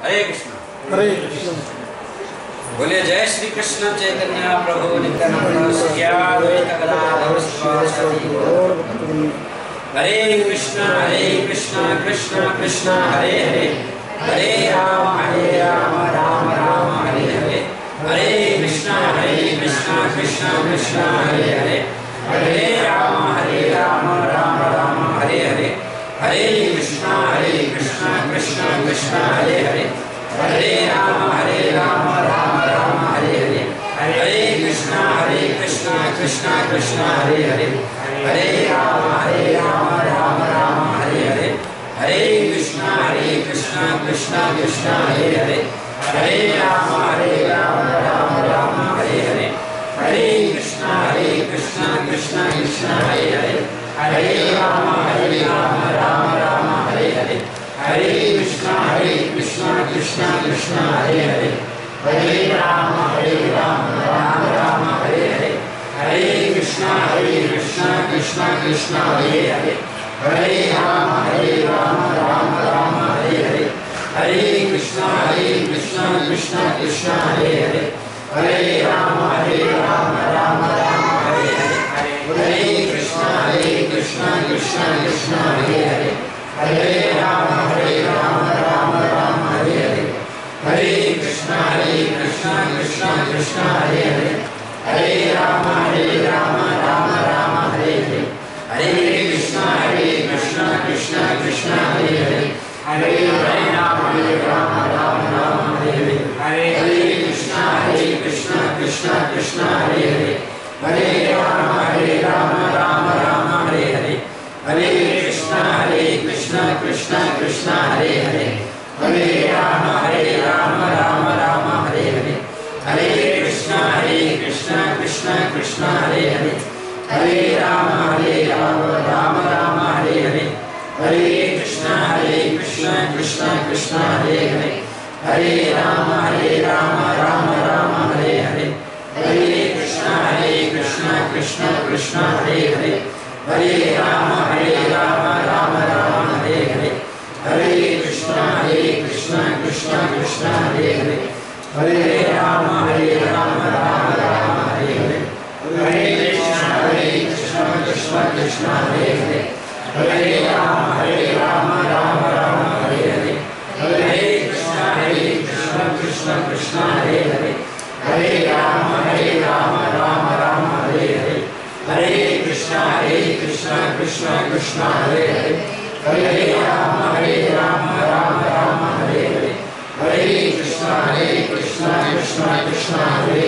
हरे कृष्ण। हरे कृष्ण। बोलिए जय श्री कृष्ण चैतन्य प्रभु नित्यानंद श्री अद्वैत गदाधर शिवासादि गौर भक्तवृंद। हरे कृष्ण कृष्ण कृष्ण हरे हरे, हरे राम राम राम हरे हरे, हरे कृष्ण कृष्ण कृष्ण हरे हरे, हरे राम राम राम हरे हरे, हरे कृष्ण कृष्ण कृष्ण हरे हरे, हरे राम राम राम हरे हरे, हरे कृष्ण कृष्ण कृष्ण हरे हरे, हरे राम राम राम हरे हरे, हरे कृष्ण कृष्ण कृष्ण हरे हरे, हरे राम राम राम हरे हरे, हरे कृष्ण कृष्ण कृष्ण हरे हरे, हरे राम राम राम हरे हरे, हरे कृष्ण कृष्ण कृष्ण हरे हरे, हरे राम राम राम हरे हरे, हरे कृष्ण कृष्ण कृष्ण हरे हरे, हरे राम राम राम हरे हरे, हरे कृष्ण कृष्ण कृष्ण हरे हरे, हरे राम राम राम हरे हरे, हरे कृष्ण कृष्ण कृष्ण हरे हरे, हरे राम राम राम हरे हरे, हरे कृष्ण कृष्ण कृष्ण हरे हरे, हरे राम राम राम हरे हरे, हरे कृष्ण कृष्ण कृष्ण हरे हरे, हरे राम राम राम हरे हरे, हरे कृष्ण कृष्ण कृष्ण हरे हरे, हरे राम राम राम हरे हरे, हरे कृष्ण कृष्ण कृष्ण हरे हरे, हरे राम राम राम हरे हरे, हरे कृष्ण कृष्ण कृष्ण हरे हरे, हरे राम राम राम हरे हरे, हरे कृष्ण कृष्ण कृष्ण हरे हरे, हरे राम राम राम हरे हरे, हरे कृष्ण कृष्ण कृष्ण हरे हरे, हरे राम राम राम हरे हरे, हरे कृष्ण कृष्ण कृष्ण हरे हरे, हरे राम राम राम हरे हरे, हरे कृष्ण कृष्ण कृष्ण हरे हरे, हरे राम राम राम हरे हरे, हरे कृष्ण कृष्ण कृष्ण हरे हरे, हरे राम राम राम हरे हरे, हरे कृष्ण कृष्ण कृष्ण हरे हरे, हरे राम राम राम हरे हरे, हरे कृष्ण कृष्ण कृष्ण हरे